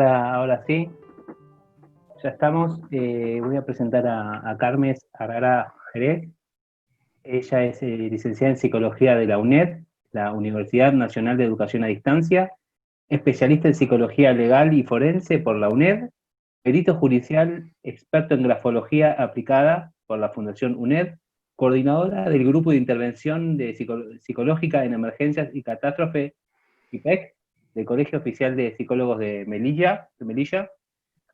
Ahora sí, ya estamos. Voy a presentar a Carmen Arara Jerez. Ella es licenciada en Psicología de la UNED, la Universidad Nacional de Educación a Distancia, especialista en Psicología Legal y Forense por la UNED, perito judicial, experto en grafología aplicada por la Fundación UNED, coordinadora del Grupo de Intervención Psicológica en Emergencias y Catástrofe, IPEC, del Colegio Oficial de Psicólogos de Melilla.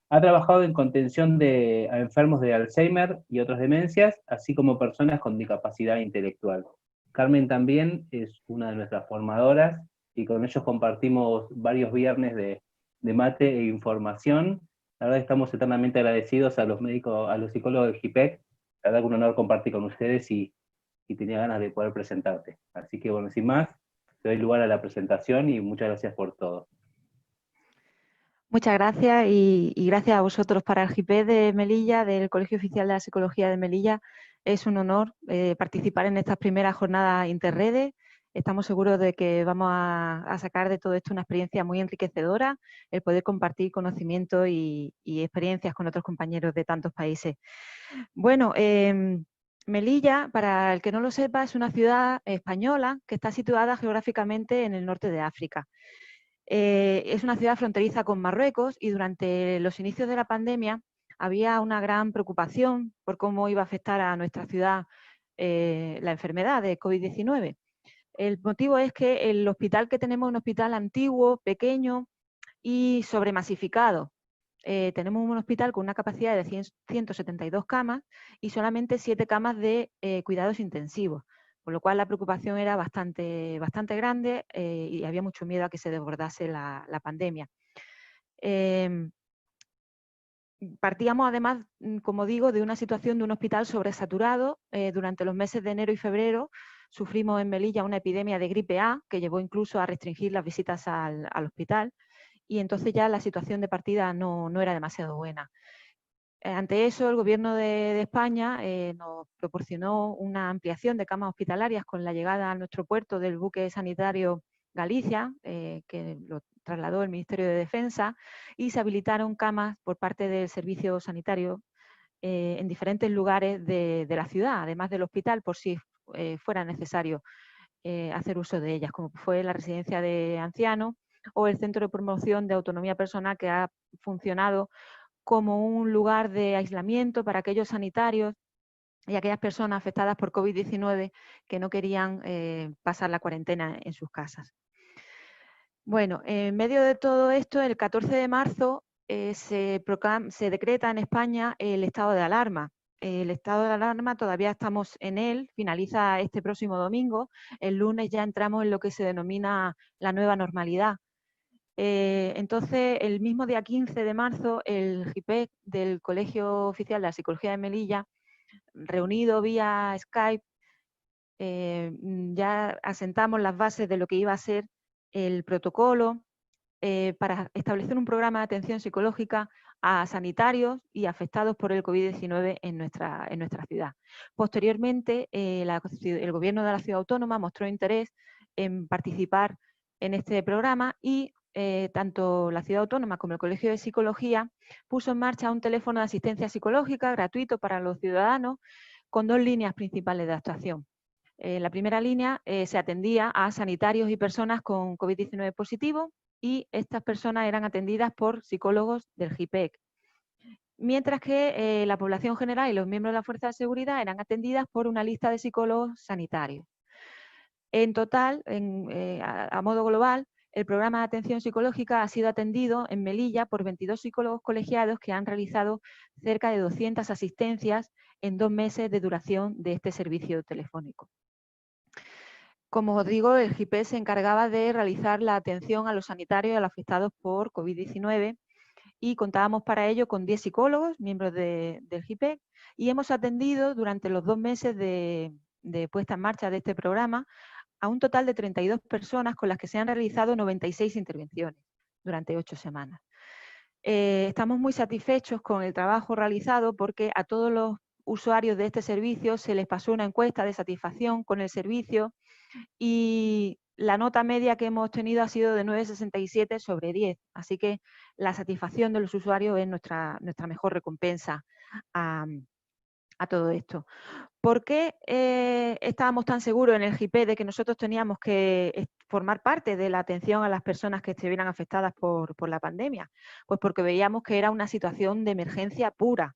Ha trabajado en contención a enfermos de Alzheimer y otras demencias, así como personas con discapacidad intelectual. Carmen también es una de nuestras formadoras y con ellos compartimos varios viernes de mate e información. La verdad estamos eternamente agradecidos a los médicos, a los psicólogos del GIPEC. La verdad que un honor compartir con ustedes y tenía ganas de poder presentarte. Así que bueno, sin más, te doy lugar a la presentación y muchas gracias por todo. Muchas gracias y gracias a vosotros. Para el GIPEC de Melilla, del Colegio Oficial de la Psicología de Melilla, es un honor participar en estas primeras jornadas interredes. Estamos seguros de que vamos a sacar de todo esto una experiencia muy enriquecedora, el poder compartir conocimientos y experiencias con otros compañeros de tantos países. Bueno, Melilla, para el que no lo sepa, es una ciudad española que está situada geográficamente en el norte de África. Es una ciudad fronteriza con Marruecos y durante los inicios de la pandemia había una gran preocupación por cómo iba a afectar a nuestra ciudad la enfermedad de COVID-19. El motivo es que el hospital que tenemos es un hospital antiguo, pequeño y sobremasificado. Tenemos un hospital con una capacidad de 172 camas y solamente 7 camas de cuidados intensivos. Con lo cual la preocupación era bastante grande y había mucho miedo a que se desbordase la pandemia. Partíamos además, como digo, de una situación de un hospital sobresaturado. Durante los meses de enero y febrero sufrimos en Melilla una epidemia de gripe A que llevó incluso a restringir las visitas al hospital y entonces ya la situación de partida no era demasiado buena. Ante eso, el Gobierno de España nos proporcionó una ampliación de camas hospitalarias con la llegada a nuestro puerto del buque sanitario Galicia, que lo trasladó el Ministerio de Defensa, y se habilitaron camas por parte del servicio sanitario en diferentes lugares de la ciudad, además del hospital, por si fuera necesario hacer uso de ellas, como fue la residencia de ancianos o el Centro de Promoción de Autonomía Personal, que ha funcionado como un lugar de aislamiento para aquellos sanitarios y aquellas personas afectadas por COVID-19 que no querían pasar la cuarentena en sus casas. Bueno, en medio de todo esto, el 14 de marzo se decreta en España el estado de alarma. El estado de alarma todavía estamos en él, finaliza este próximo domingo. El lunes ya entramos en lo que se denomina la nueva normalidad. Entonces, el mismo día 15 de marzo, el GIPEC del Colegio Oficial de la Psicología de Melilla, reunido vía Skype, ya asentamos las bases de lo que iba a ser el protocolo para establecer un programa de atención psicológica a sanitarios y afectados por el COVID-19 en nuestra ciudad. Posteriormente, el Gobierno de la Ciudad Autónoma mostró interés en participar en este programa y tanto la Ciudad Autónoma como el Colegio de Psicología puso en marcha un teléfono de asistencia psicológica gratuito para los ciudadanos con 2 líneas principales de actuación. La primera línea se atendía a sanitarios y personas con COVID-19 positivo y estas personas eran atendidas por psicólogos del GIPEC. Mientras que la población general y los miembros de la Fuerza de Seguridad eran atendidas por una lista de psicólogos sanitarios. En total, a modo global, el programa de atención psicológica ha sido atendido en Melilla por 22 psicólogos colegiados que han realizado cerca de 200 asistencias en 2 meses de duración de este servicio telefónico. Como os digo, el GIPEC se encargaba de realizar la atención a los sanitarios y a los afectados por COVID-19 y contábamos para ello con 10 psicólogos, miembros del GIPEC, y hemos atendido durante los 2 meses de puesta en marcha de este programa a un total de 32 personas con las que se han realizado 96 intervenciones durante 8 semanas. Estamos muy satisfechos con el trabajo realizado porque a todos los usuarios de este servicio se les pasó una encuesta de satisfacción con el servicio y la nota media que hemos tenido ha sido de 9,67 sobre 10, así que la satisfacción de los usuarios es nuestra mejor recompensa a todo esto. ¿Por qué estábamos tan seguros en el GIPE de que nosotros teníamos que formar parte de la atención a las personas que estuvieran afectadas por la pandemia? Pues porque veíamos que era una situación de emergencia pura.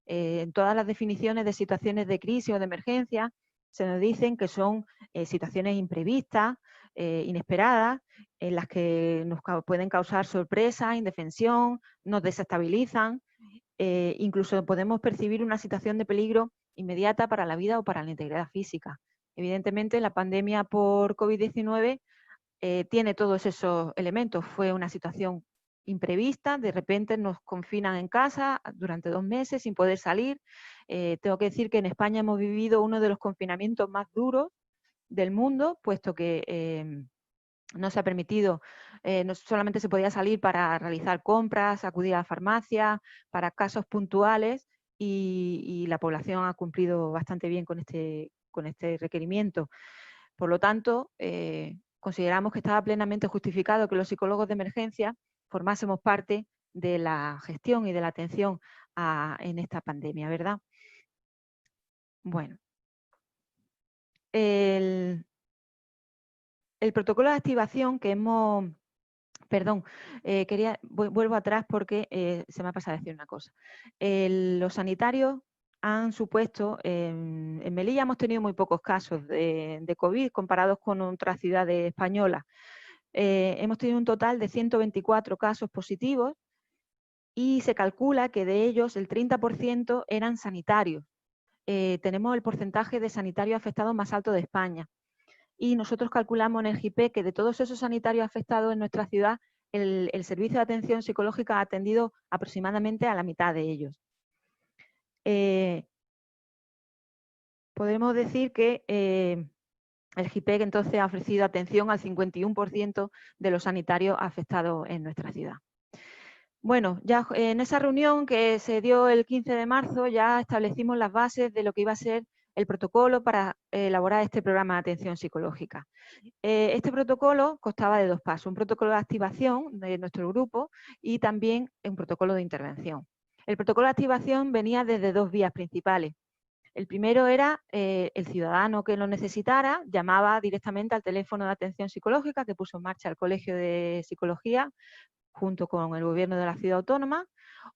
En todas las definiciones de situaciones de crisis o de emergencia se nos dicen que son situaciones imprevistas, inesperadas, en las que nos pueden causar sorpresa, indefensión, nos desestabilizan. Incluso podemos percibir una situación de peligro inmediata para la vida o para la integridad física. Evidentemente, la pandemia por COVID-19 tiene todos esos elementos. Fue una situación imprevista, de repente nos confinan en casa durante 2 meses sin poder salir. Tengo que decir que en España hemos vivido uno de los confinamientos más duros del mundo, puesto que no se ha permitido, no solamente se podía salir para realizar compras, acudir a la farmacia, para casos puntuales, y la población ha cumplido bastante bien con este requerimiento. Por lo tanto, consideramos que estaba plenamente justificado que los psicólogos de emergencia formásemos parte de la gestión y de la atención en esta pandemia, ¿verdad? Bueno, el protocolo de activación que hemos... Perdón, vuelvo atrás porque se me ha pasado a decir una cosa. Los sanitarios han supuesto, en Melilla hemos tenido muy pocos casos de COVID comparados con otras ciudades españolas. Hemos tenido un total de 124 casos positivos y se calcula que de ellos el 30% eran sanitarios. Tenemos el porcentaje de sanitarios afectados más alto de España. Y nosotros calculamos en el GIPE que de todos esos sanitarios afectados en nuestra ciudad, el servicio de atención psicológica ha atendido aproximadamente a la mitad de ellos. Podemos decir que el GIPEC entonces ha ofrecido atención al 51% de los sanitarios afectados en nuestra ciudad. Bueno, ya en esa reunión que se dio el 15 de marzo ya establecimos las bases de lo que iba a ser el protocolo para elaborar este programa de atención psicológica. Este protocolo constaba de 2 pasos, un protocolo de activación de nuestro grupo y también un protocolo de intervención. El protocolo de activación venía desde 2 vías principales. El primero era el ciudadano que lo necesitara, llamaba directamente al teléfono de atención psicológica que puso en marcha el Colegio de Psicología junto con el Gobierno de la Ciudad Autónoma,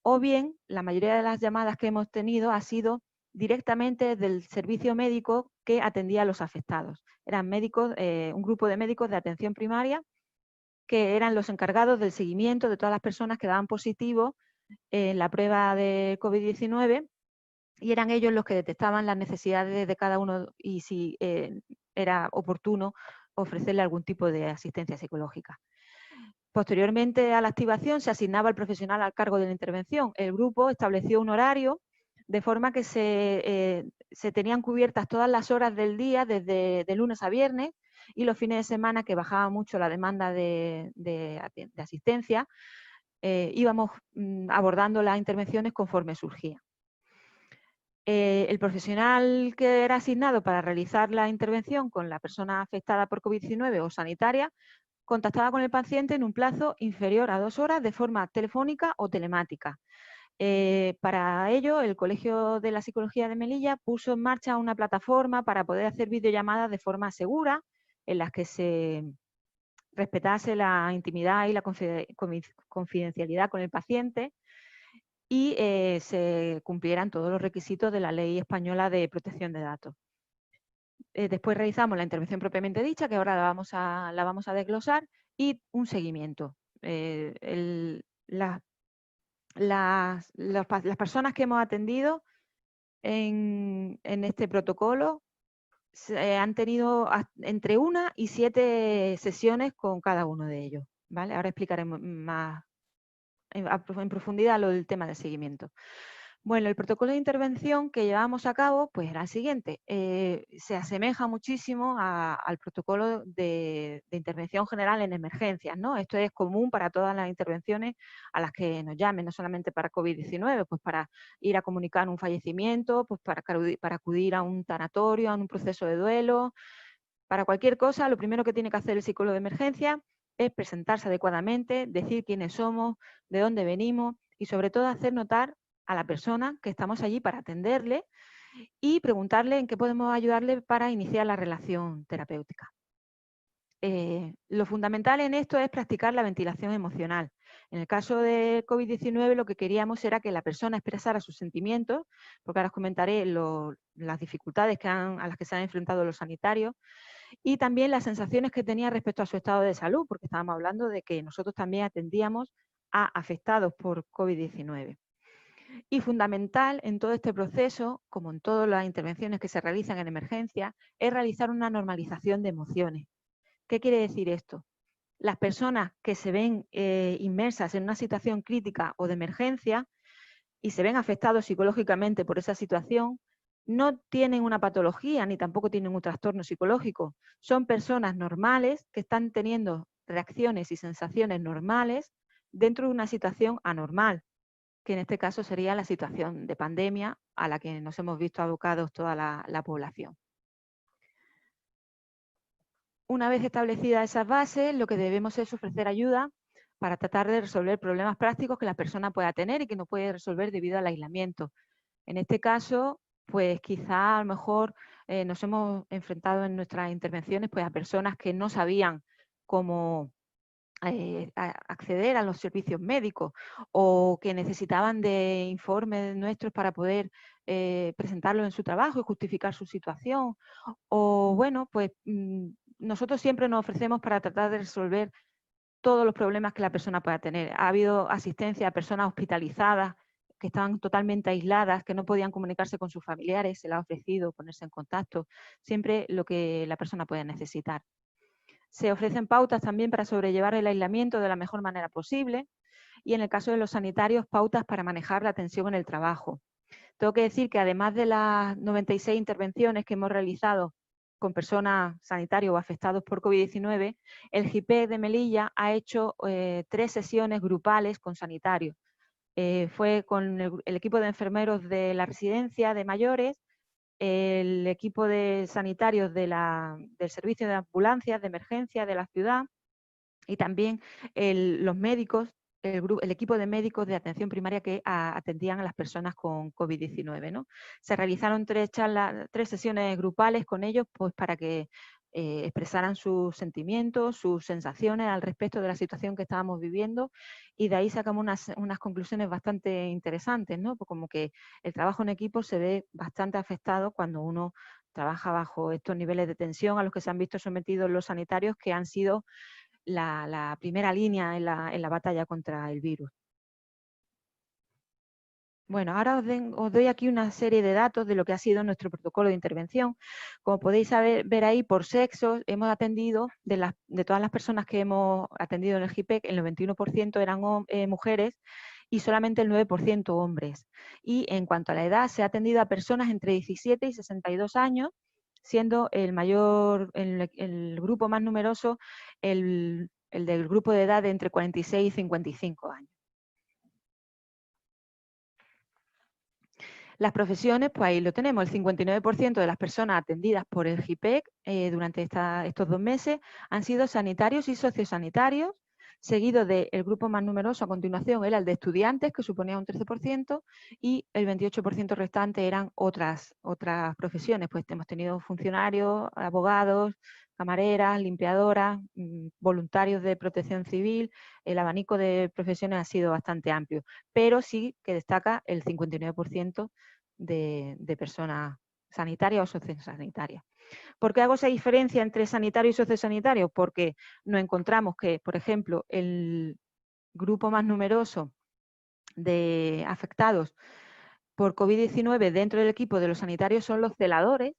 o bien la mayoría de las llamadas que hemos tenido ha sido directamente del servicio médico que atendía a los afectados. Eran médicos, un grupo de médicos de atención primaria que eran los encargados del seguimiento de todas las personas que daban positivo en la prueba de COVID-19 y eran ellos los que detectaban las necesidades de cada uno y si era oportuno ofrecerle algún tipo de asistencia psicológica. Posteriormente a la activación se asignaba el profesional al cargo de la intervención. El grupo estableció un horario de forma que se tenían cubiertas todas las horas del día, desde de lunes a viernes, y los fines de semana, que bajaba mucho la demanda de asistencia, íbamos abordando las intervenciones conforme surgía. El profesional que era asignado para realizar la intervención con la persona afectada por COVID-19 o sanitaria contactaba con el paciente en un plazo inferior a 2 horas de forma telefónica o telemática. Para ello, el Colegio de la Psicología de Melilla puso en marcha una plataforma para poder hacer videollamadas de forma segura, en las que se respetase la intimidad y la confidencialidad con el paciente y se cumplieran todos los requisitos de la Ley Española de Protección de Datos. Después realizamos la intervención propiamente dicha, que ahora la vamos a desglosar, y un seguimiento. Las personas que hemos atendido en este protocolo han tenido entre 1 y 7 sesiones con cada uno de ellos, ¿vale? Ahora explicaremos más en profundidad lo del tema del seguimiento. Bueno, el protocolo de intervención que llevamos a cabo pues era el siguiente. Se asemeja muchísimo al protocolo de intervención general en emergencias, ¿no? Esto es común para todas las intervenciones a las que nos llamen, no solamente para COVID-19, pues para ir a comunicar un fallecimiento, pues para acudir a un tanatorio, a un proceso de duelo, Para cualquier cosa, lo primero que tiene que hacer el psicólogo de emergencia es presentarse adecuadamente, decir quiénes somos, de dónde venimos y sobre todo hacer notar a la persona que estamos allí para atenderle y preguntarle en qué podemos ayudarle para iniciar la relación terapéutica. Lo fundamental en esto es practicar la ventilación emocional. En el caso de COVID-19 lo que queríamos era que la persona expresara sus sentimientos, porque ahora os comentaré las dificultades a las que se han enfrentado los sanitarios, y también las sensaciones que tenía respecto a su estado de salud, porque estábamos hablando de que nosotros también atendíamos a afectados por COVID-19. Y fundamental en todo este proceso, como en todas las intervenciones que se realizan en emergencia, es realizar una normalización de emociones. ¿Qué quiere decir esto? Las personas que se ven inmersas en una situación crítica o de emergencia y se ven afectados psicológicamente por esa situación, no tienen una patología ni tampoco tienen un trastorno psicológico. Son personas normales que están teniendo reacciones y sensaciones normales dentro de una situación anormal, que en este caso sería la situación de pandemia a la que nos hemos visto abocados toda la población. Una vez establecidas esas bases, lo que debemos es ofrecer ayuda para tratar de resolver problemas prácticos que la persona pueda tener y que no puede resolver debido al aislamiento. En este caso, pues quizá a lo mejor nos hemos enfrentado en nuestras intervenciones pues, a personas que no sabían cómo acceder a los servicios médicos o que necesitaban de informes nuestros para poder presentarlos en su trabajo y justificar su situación. O bueno, pues nosotros siempre nos ofrecemos para tratar de resolver todos los problemas que la persona pueda tener. Ha habido asistencia a personas hospitalizadas que estaban totalmente aisladas, que no podían comunicarse con sus familiares, se les ha ofrecido ponerse en contacto, siempre lo que la persona pueda necesitar. Se ofrecen pautas también para sobrellevar el aislamiento de la mejor manera posible y en el caso de los sanitarios, pautas para manejar la tensión en el trabajo. Tengo que decir que además de las 96 intervenciones que hemos realizado con personas sanitarias o afectados por COVID-19, el GIPEC de Melilla ha hecho 3 sesiones grupales con sanitarios. Fue con el equipo de enfermeros de la residencia de mayores, el equipo de sanitarios del servicio de ambulancias de emergencia de la ciudad y también los médicos, el equipo de médicos de atención primaria que atendían a las personas con COVID-19, ¿no? Se realizaron 3 sesiones grupales con ellos pues, para que expresaran sus sentimientos, sus sensaciones al respecto de la situación que estábamos viviendo y de ahí sacamos unas conclusiones bastante interesantes, ¿no? Pues como que el trabajo en equipo se ve bastante afectado cuando uno trabaja bajo estos niveles de tensión a los que se han visto sometidos los sanitarios que han sido la primera línea en la batalla contra el virus. Bueno, ahora os doy aquí una serie de datos de lo que ha sido nuestro protocolo de intervención. Como podéis ver ahí, por sexos, hemos atendido, de todas las personas que hemos atendido en el GIPEC, el 91% eran mujeres y solamente el 9% hombres. Y en cuanto a la edad, se ha atendido a personas entre 17 y 62 años, siendo el grupo más numeroso el del grupo de edad de entre 46 y 55 años. Las profesiones, pues ahí lo tenemos, el 59% de las personas atendidas por el GIPEC durante estos 2 meses han sido sanitarios y sociosanitarios, seguido del grupo más numeroso a continuación era el de estudiantes, que suponía un 13%, y el 28% restante eran otras profesiones, pues hemos tenido funcionarios, abogados, camareras, limpiadoras, voluntarios de protección civil, el abanico de profesiones ha sido bastante amplio, pero sí que destaca el 59% de personas sanitarias o sociosanitarias. ¿Por qué hago esa diferencia entre sanitario y sociosanitario? Porque nos encontramos que, por ejemplo, el grupo más numeroso de afectados por COVID-19 dentro del equipo de los sanitarios son los celadores,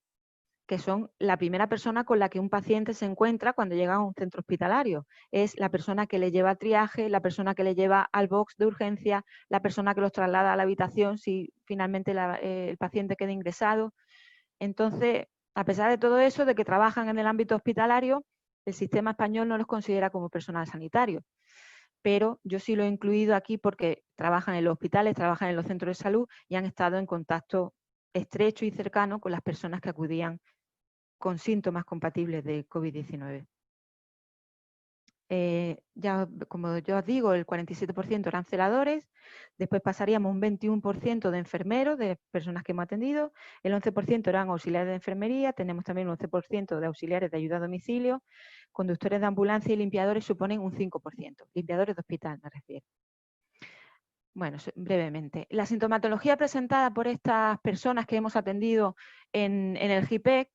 que son la primera persona con la que un paciente se encuentra cuando llega a un centro hospitalario. Es la persona que le lleva al triaje, la persona que le lleva al box de urgencia, la persona que los traslada a la habitación si finalmente el paciente queda ingresado. Entonces, a pesar de todo eso, de que trabajan en el ámbito hospitalario, el sistema español no los considera como personal sanitario. Pero yo sí lo he incluido aquí porque trabajan en los hospitales, trabajan en los centros de salud y han estado en contacto estrecho y cercano con las personas que acudían con síntomas compatibles de COVID-19. Ya, como yo os digo, el 47% eran celadores, después pasaríamos un 21% de enfermeros, de personas que hemos atendido, el 11% eran auxiliares de enfermería, tenemos también un 11% de auxiliares de ayuda a domicilio, conductores de ambulancia y limpiadores suponen un 5%, limpiadores de hospital me refiero. Bueno, brevemente. La sintomatología presentada por estas personas que hemos atendido en el GIPEC,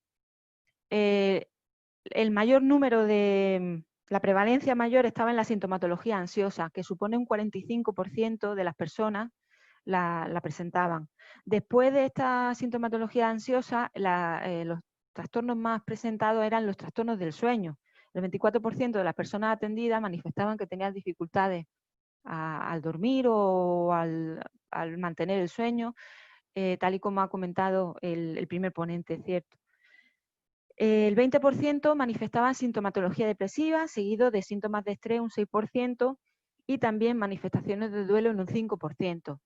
el mayor número de... La prevalencia mayor estaba en la sintomatología ansiosa, que supone un 45% de las personas la presentaban. Después de esta sintomatología ansiosa, los trastornos más presentados eran los trastornos del sueño. El 24% de las personas atendidas manifestaban que tenían dificultades al dormir o al mantener el sueño, tal y como ha comentado el primer ponente, ¿cierto? El 20% manifestaban sintomatología depresiva, seguido de síntomas de estrés un 6% y también manifestaciones de duelo en un 5%.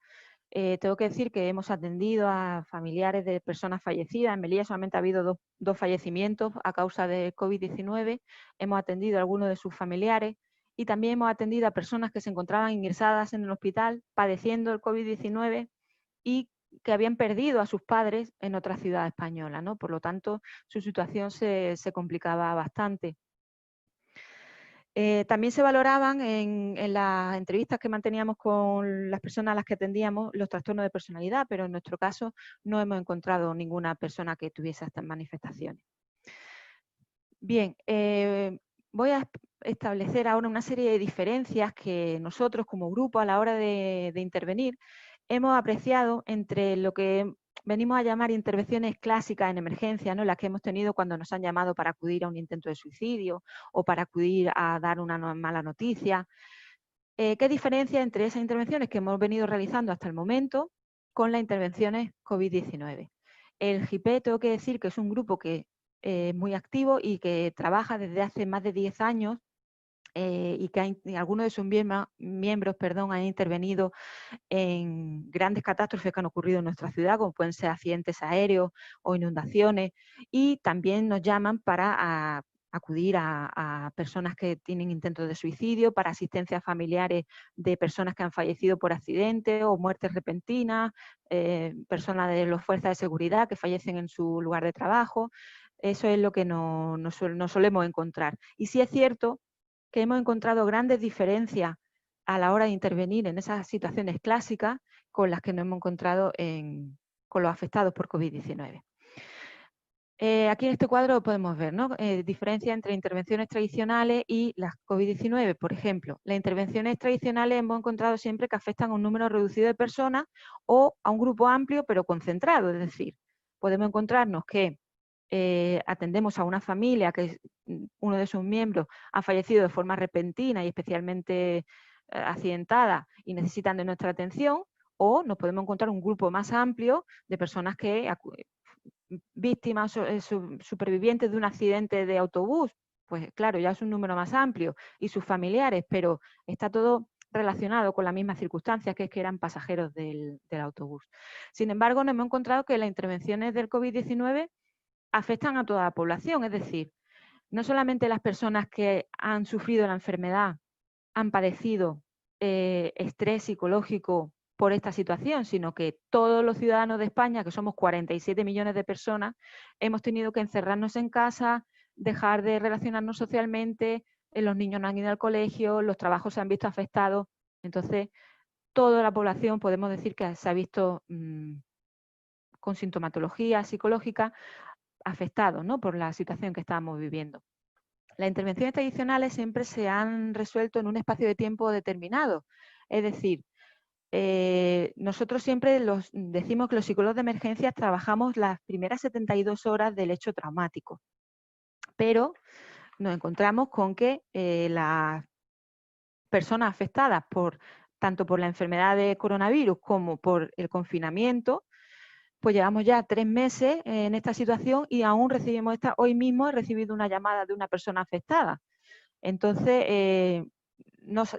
Tengo que decir que hemos atendido a familiares de personas fallecidas. En Melilla solamente ha habido dos fallecimientos a causa de COVID-19. Hemos atendido a algunos de sus familiares y también hemos atendido a personas que se encontraban ingresadas en el hospital padeciendo el COVID-19 y que habían perdido a sus padres en otra ciudad española, ¿no? Por lo tanto, su situación se complicaba bastante. También se valoraban en las entrevistas que manteníamos con las personas a las que atendíamos los trastornos de personalidad, pero en nuestro caso no hemos encontrado ninguna persona que tuviese estas manifestaciones. Bien, voy a establecer ahora una serie de diferencias que nosotros como grupo a la hora de intervenir hemos apreciado entre lo que venimos a llamar intervenciones clásicas en emergencia, ¿no? Las que hemos tenido cuando nos han llamado para acudir a un intento de suicidio o para acudir a dar una mala noticia. ¿Qué diferencia entre esas intervenciones que hemos venido realizando hasta el momento con las intervenciones COVID-19? El GIPE, tengo que decir que es un grupo que es muy activo y que trabaja desde hace más de 10 años y que algunos de sus miembros han intervenido en grandes catástrofes que han ocurrido en nuestra ciudad, como pueden ser accidentes aéreos o inundaciones, y también nos llaman para acudir a personas que tienen intentos de suicidio, para asistencia a familiares de personas que han fallecido por accidentes o muertes repentinas, personas de las fuerzas de seguridad que fallecen en su lugar de trabajo. Eso es lo que nos solemos encontrar. Y sí es cierto que hemos encontrado grandes diferencias a la hora de intervenir en esas situaciones clásicas con las que nos hemos encontrado con los afectados por COVID-19. Aquí en este cuadro podemos ver, ¿no? Diferencia entre intervenciones tradicionales y las COVID-19. Por ejemplo, las intervenciones tradicionales hemos encontrado siempre que afectan a un número reducido de personas o a un grupo amplio pero concentrado. Es decir, podemos encontrarnos que atendemos a una familia que uno de sus miembros ha fallecido de forma repentina y especialmente accidentada y necesitan de nuestra atención, o nos podemos encontrar un grupo más amplio de personas que víctimas supervivientes de un accidente de autobús, pues claro, ya es un número más amplio, y sus familiares, pero está todo relacionado con las mismas circunstancias, que es que eran pasajeros del autobús. Sin embargo, nos hemos encontrado que las intervenciones del COVID-19 afectan a toda la población, es decir, no solamente las personas que han sufrido la enfermedad han padecido estrés psicológico por esta situación, sino que todos los ciudadanos de España, que somos 47 millones de personas, hemos tenido que encerrarnos en casa, dejar de relacionarnos socialmente, los niños no han ido al colegio, los trabajos se han visto afectados. Entonces, toda la población podemos decir que se ha visto con sintomatología psicológica afectados, ¿no?, por la situación que estábamos viviendo. Las intervenciones tradicionales siempre se han resuelto en un espacio de tiempo determinado. Es decir, nosotros siempre decimos que los psicólogos de emergencias trabajamos las primeras 72 horas del hecho traumático, pero nos encontramos con que las personas afectadas tanto por la enfermedad de coronavirus como por el confinamiento, pues llevamos ya 3 meses en esta situación y aún recibimos hoy mismo he recibido una llamada de una persona afectada. Entonces,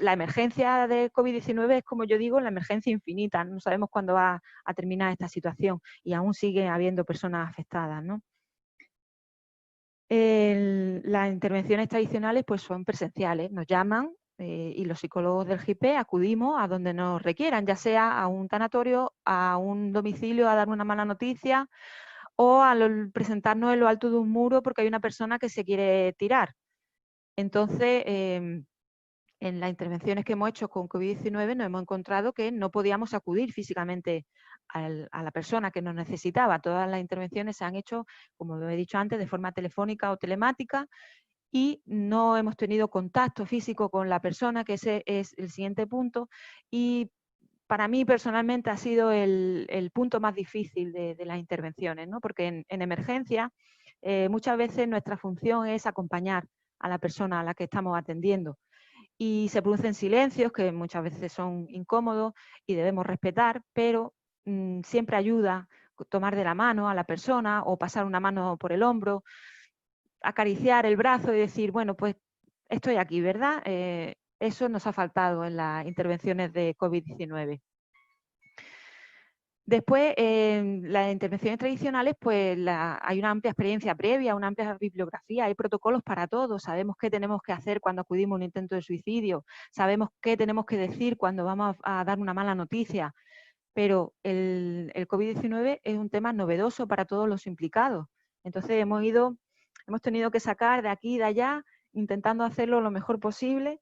la emergencia de COVID-19 es, como yo digo, la emergencia infinita. No sabemos cuándo va a terminar esta situación y aún sigue habiendo personas afectadas, ¿no? Las intervenciones tradicionales pues son presenciales, nos llaman y los psicólogos del GIPE acudimos a donde nos requieran, ya sea a un tanatorio, a un domicilio a dar una mala noticia o a presentarnos en lo alto de un muro porque hay una persona que se quiere tirar. Entonces, en las intervenciones que hemos hecho con COVID-19 nos hemos encontrado que no podíamos acudir físicamente a la persona que nos necesitaba. Todas las intervenciones se han hecho, como lo he dicho antes, de forma telefónica o telemática y no hemos tenido contacto físico con la persona, que ese es el siguiente punto. Y para mí personalmente ha sido el punto más difícil de las intervenciones, ¿no? Porque en emergencia muchas veces nuestra función es acompañar a la persona a la que estamos atendiendo y se producen silencios que muchas veces son incómodos y debemos respetar, pero siempre ayuda tomar de la mano a la persona o pasar una mano por el hombro, acariciar el brazo y decir, bueno, pues estoy aquí, ¿verdad? Eso nos ha faltado en las intervenciones de COVID-19. Después, en las intervenciones tradicionales, pues hay una amplia experiencia previa, una amplia bibliografía, hay protocolos para todo, sabemos qué tenemos que hacer cuando acudimos a un intento de suicidio, sabemos qué tenemos que decir cuando vamos a dar una mala noticia, pero el COVID-19 es un tema novedoso para todos los implicados. Entonces hemos tenido que sacar de aquí y de allá, intentando hacerlo lo mejor posible.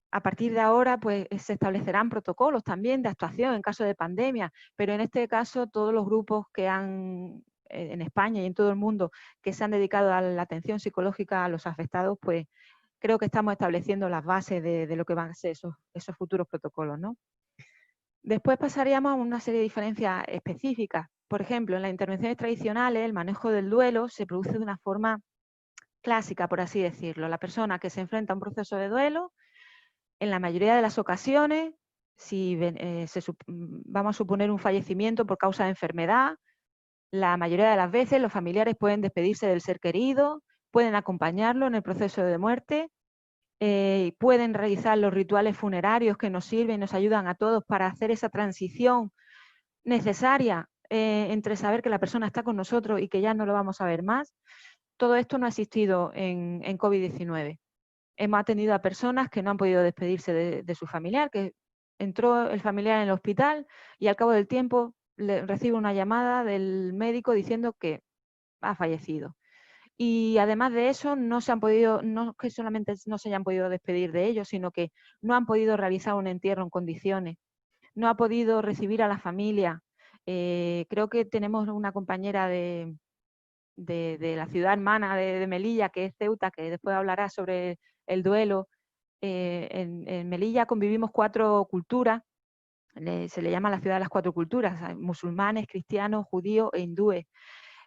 A partir de ahora, pues se establecerán protocolos también de actuación en caso de pandemia, pero en este caso todos los grupos que han, en España y en todo el mundo, que se han dedicado a la atención psicológica a los afectados, pues creo que estamos estableciendo las bases de lo que van a ser esos futuros protocolos, ¿no? Después pasaríamos a una serie de diferencias específicas. Por ejemplo, en las intervenciones tradicionales, el manejo del duelo se produce de una forma clásica, por así decirlo. La persona que se enfrenta a un proceso de duelo, en la mayoría de las ocasiones, si vamos a suponer un fallecimiento por causa de enfermedad, la mayoría de las veces los familiares pueden despedirse del ser querido, pueden acompañarlo en el proceso de muerte, pueden realizar los rituales funerarios que nos sirven, nos ayudan a todos para hacer esa transición necesaria entre saber que la persona está con nosotros y que ya no lo vamos a ver más. Todo esto no ha existido en COVID-19. Hemos atendido a personas que no han podido despedirse de su familiar, que entró el familiar en el hospital y al cabo del tiempo recibe una llamada del médico diciendo que ha fallecido. Y además de eso, no es que solamente no se hayan podido despedir de ellos, sino que no han podido realizar un entierro en condiciones, no ha podido recibir a la familia. Creo que tenemos una compañera de la ciudad hermana de Melilla, que es Ceuta, que después hablará sobre el duelo. En Melilla convivimos 4 culturas, se le llama la ciudad de las 4 culturas, musulmanes, cristianos, judíos e hindúes.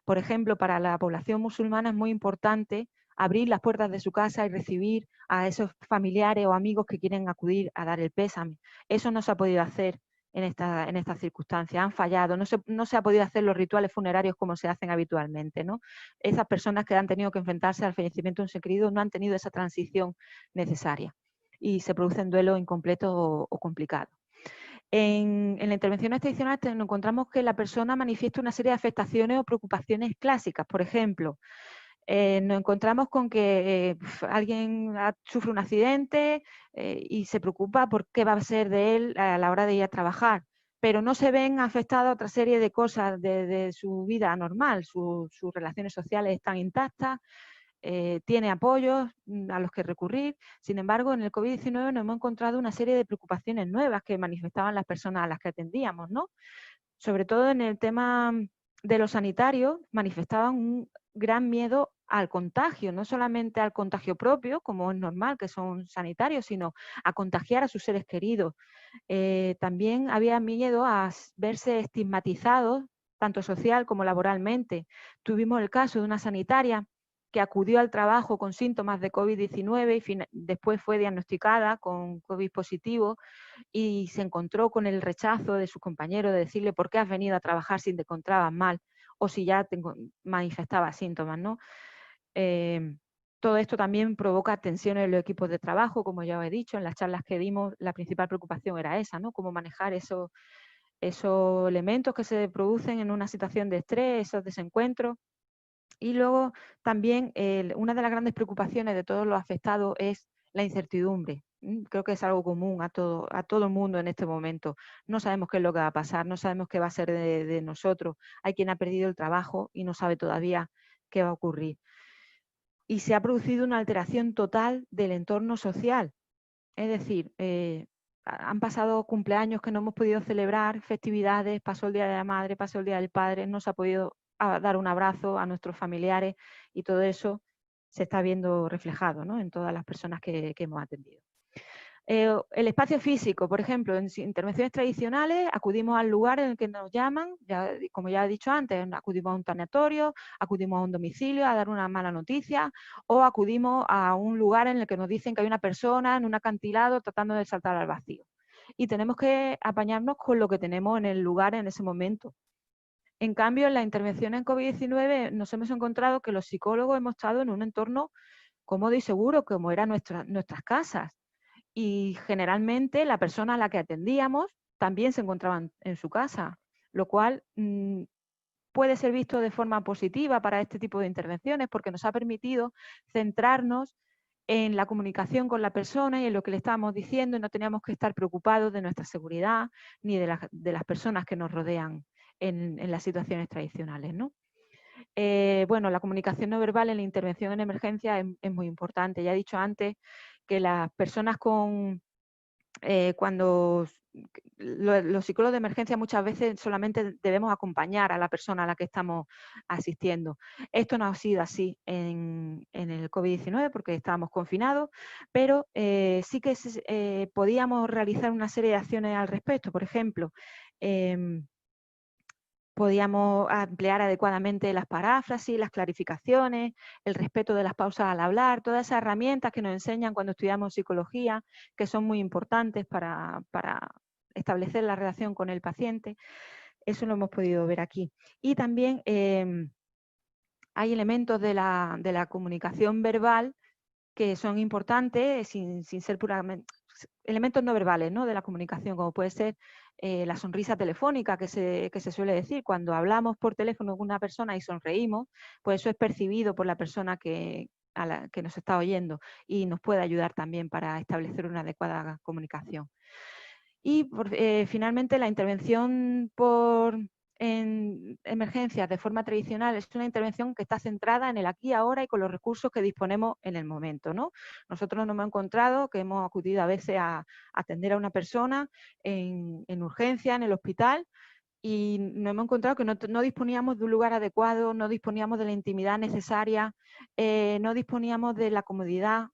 Por ejemplo, para la población musulmana es muy importante abrir las puertas de su casa y recibir a esos familiares o amigos que quieren acudir a dar el pésame. Eso no se ha podido hacer en estas circunstancias, han fallado, no se ha podido hacer los rituales funerarios como se hacen habitualmente, ¿no? Esas personas que han tenido que enfrentarse al fallecimiento de un ser querido no han tenido esa transición necesaria y se producen duelos incompletos o complicados. En la intervención tradicional nos encontramos que la persona manifiesta una serie de afectaciones o preocupaciones clásicas. Por ejemplo, nos encontramos con que alguien sufre un accidente y se preocupa por qué va a ser de él a la hora de ir a trabajar, pero no se ven afectadas otra serie de cosas de su vida normal, sus relaciones sociales están intactas, tiene apoyos a los que recurrir. Sin embargo, en el COVID-19 nos hemos encontrado una serie de preocupaciones nuevas que manifestaban las personas a las que atendíamos, ¿no? Sobre todo en el tema de los sanitarios, manifestaban un gran miedo al contagio, no solamente al contagio propio, como es normal que son sanitarios, sino a contagiar a sus seres queridos. También había miedo a verse estigmatizados, tanto social como laboralmente. Tuvimos el caso de una sanitaria que acudió al trabajo con síntomas de COVID-19 y después fue diagnosticada con COVID positivo y se encontró con el rechazo de sus compañeros de decirle por qué has venido a trabajar si te encontrabas mal o si ya manifestabas síntomas, ¿no? Todo esto también provoca tensiones en los equipos de trabajo, como ya os he dicho, en las charlas que dimos la principal preocupación era esa, ¿no? Cómo manejar esos elementos que se producen en una situación de estrés, esos desencuentros. Y luego también una de las grandes preocupaciones de todos los afectados es la incertidumbre. Creo que es algo común a todo el mundo en este momento. No sabemos qué es lo que va a pasar, no sabemos qué va a ser de nosotros. Hay quien ha perdido el trabajo y no sabe todavía qué va a ocurrir. Y se ha producido una alteración total del entorno social. Es decir, han pasado cumpleaños que no hemos podido celebrar, festividades, pasó el Día de la Madre, pasó el Día del Padre, no se ha podido dar un abrazo a nuestros familiares y todo eso se está viendo reflejado, ¿no?, en todas las personas que hemos atendido. El espacio físico, por ejemplo, en intervenciones tradicionales acudimos al lugar en el que nos llaman, como ya he dicho antes, acudimos a un tanatorio, acudimos a un domicilio a dar una mala noticia, o acudimos a un lugar en el que nos dicen que hay una persona en un acantilado tratando de saltar al vacío. Y tenemos que apañarnos con lo que tenemos en el lugar en ese momento. En cambio, en la intervención en COVID-19 nos hemos encontrado que los psicólogos hemos estado en un entorno cómodo y seguro, como eran nuestras casas. Y generalmente la persona a la que atendíamos también se encontraba en su casa, lo cual puede ser visto de forma positiva para este tipo de intervenciones porque nos ha permitido centrarnos en la comunicación con la persona y en lo que le estábamos diciendo, y no teníamos que estar preocupados de nuestra seguridad ni de las personas que nos rodean en las situaciones tradicionales, ¿no? Bueno, la comunicación no verbal en la intervención en emergencia es muy importante. Ya he dicho antes que las personas cuando los psicólogos de emergencia muchas veces solamente debemos acompañar a la persona a la que estamos asistiendo. Esto no ha sido así en el COVID-19 porque estábamos confinados, pero sí que podíamos realizar una serie de acciones al respecto. Por ejemplo, podíamos emplear adecuadamente las paráfrasis, las clarificaciones, el respeto de las pausas al hablar, todas esas herramientas que nos enseñan cuando estudiamos psicología, que son muy importantes para establecer la relación con el paciente. Eso lo hemos podido ver aquí. Y también hay elementos de la comunicación verbal que son importantes sin ser puramente elementos no verbales, ¿no?, de la comunicación, como puede ser la sonrisa telefónica que se suele decir. Cuando hablamos por teléfono con una persona y sonreímos, pues eso es percibido por la persona que nos está oyendo y nos puede ayudar también para establecer una adecuada comunicación. Y finalmente la intervención en emergencias de forma tradicional es una intervención que está centrada en el aquí y ahora y con los recursos que disponemos en el momento, ¿no? Nosotros nos hemos encontrado que hemos acudido a veces a atender a una persona en urgencia, en el hospital, y nos hemos encontrado que no disponíamos de un lugar adecuado, no disponíamos de la intimidad necesaria, no disponíamos de la comodidad.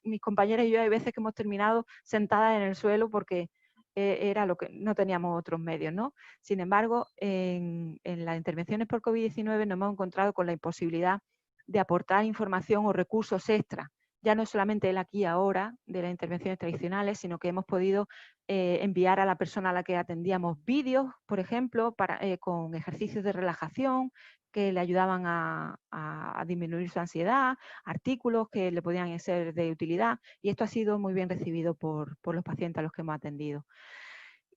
Mis compañeras y yo hay veces que hemos terminado sentadas en el suelo porque era lo que no teníamos otros medios, ¿no? Sin embargo, en las intervenciones por COVID-19 nos hemos encontrado con la imposibilidad de aportar información o recursos extra. Ya no solamente el aquí y ahora de las intervenciones tradicionales, sino que hemos podido enviar a la persona a la que atendíamos vídeos, por ejemplo, con ejercicios de relajación que le ayudaban a disminuir su ansiedad, artículos que le podían ser de utilidad, y esto ha sido muy bien recibido por los pacientes a los que hemos atendido.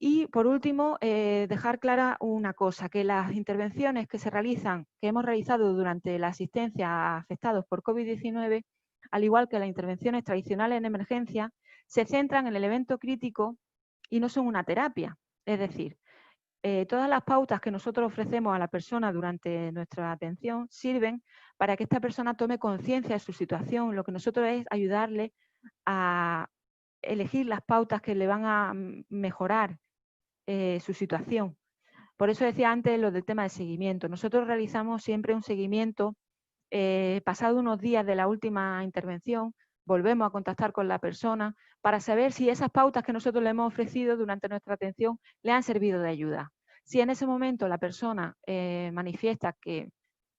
Y por último, dejar clara una cosa, que las intervenciones que hemos realizado durante la asistencia a afectados por COVID-19, al igual que las intervenciones tradicionales en emergencia, se centran en el evento crítico y no son una terapia. Es decir, todas las pautas que nosotros ofrecemos a la persona durante nuestra atención sirven para que esta persona tome conciencia de su situación. Lo que nosotros es ayudarle a elegir las pautas que le van a mejorar su situación. Por eso decía antes lo del tema del seguimiento. Nosotros realizamos siempre un seguimiento. Pasado unos días de la última intervención, volvemos a contactar con la persona para saber si esas pautas que nosotros le hemos ofrecido durante nuestra atención le han servido de ayuda. Si en ese momento la persona manifiesta que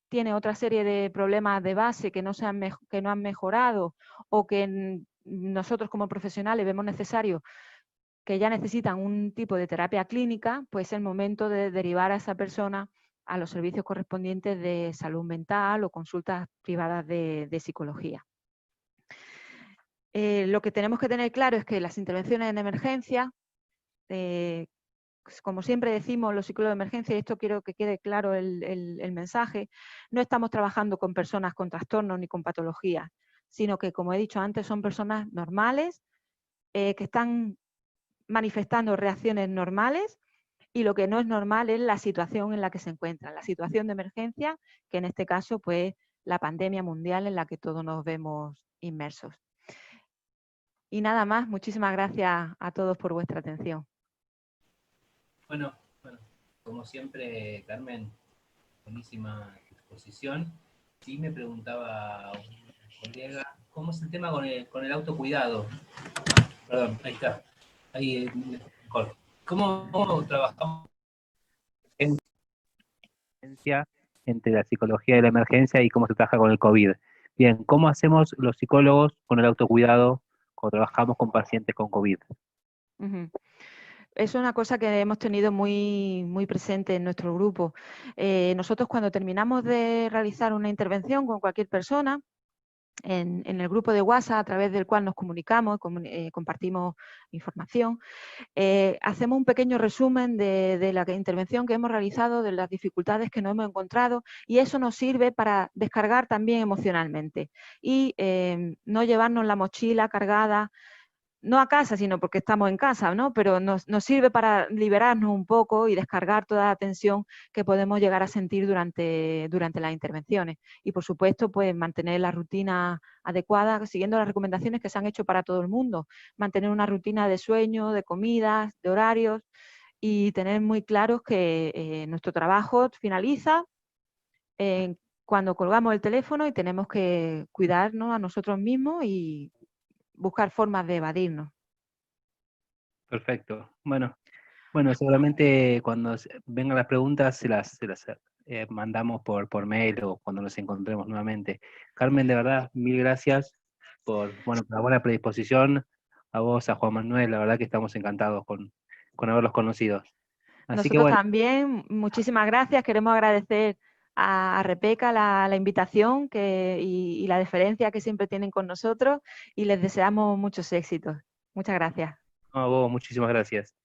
tiene otra serie de problemas de base que no han mejorado, o que nosotros como profesionales vemos necesario que ya necesitan un tipo de terapia clínica, pues es el momento de derivar a esa persona a los servicios correspondientes de salud mental o consultas privadas de psicología. Lo que tenemos que tener claro es que las intervenciones en emergencia como siempre decimos los psicólogos de emergencia, y esto quiero que quede claro el mensaje, no estamos trabajando con personas con trastornos ni con patologías, sino que, como he dicho antes, son personas normales que están manifestando reacciones normales, y lo que no es normal es la situación en la que se encuentran, la situación de emergencia, que en este caso, pues, la pandemia mundial en la que todos nos vemos inmersos. Y nada más, muchísimas gracias a todos por vuestra atención. Bueno, como siempre, Carmen, buenísima exposición. Sí, me preguntaba un colega, ¿cómo es el tema con el autocuidado? Perdón, ahí está. Ahí, mejor. ¿Cómo trabajamos entre la psicología de la emergencia y cómo se trabaja con el COVID? Bien, ¿cómo hacemos los psicólogos con el autocuidado cuando trabajamos con pacientes con COVID? Es una cosa que hemos tenido muy, muy presente en nuestro grupo. Nosotros, cuando terminamos de realizar una intervención con cualquier persona, en el grupo de WhatsApp a través del cual nos comunicamos, compartimos información, hacemos un pequeño resumen de la intervención que hemos realizado, de las dificultades que nos hemos encontrado, y eso nos sirve para descargar también emocionalmente y no llevarnos la mochila cargada, no a casa, sino porque estamos en casa, ¿no? Pero nos sirve para liberarnos un poco y descargar toda la tensión que podemos llegar a sentir durante las intervenciones. Y, por supuesto, pues mantener la rutina adecuada, siguiendo las recomendaciones que se han hecho para todo el mundo. Mantener una rutina de sueño, de comidas, de horarios, y tener muy claros que nuestro trabajo finaliza cuando colgamos el teléfono, y tenemos que cuidarnos a nosotros mismos y buscar formas de evadirnos. Perfecto. Bueno, seguramente cuando vengan las preguntas se las mandamos por mail o cuando nos encontremos nuevamente. Carmen, de verdad, mil gracias por la buena predisposición. A vos, a Juan Manuel, la verdad que estamos encantados con haberlos conocido. Así que Nosotros bueno, también, muchísimas gracias. Queremos agradecer a Rebeca la invitación y la deferencia que siempre tienen con nosotros, y les deseamos muchos éxitos. Muchas gracias. a vos, muchísimas gracias.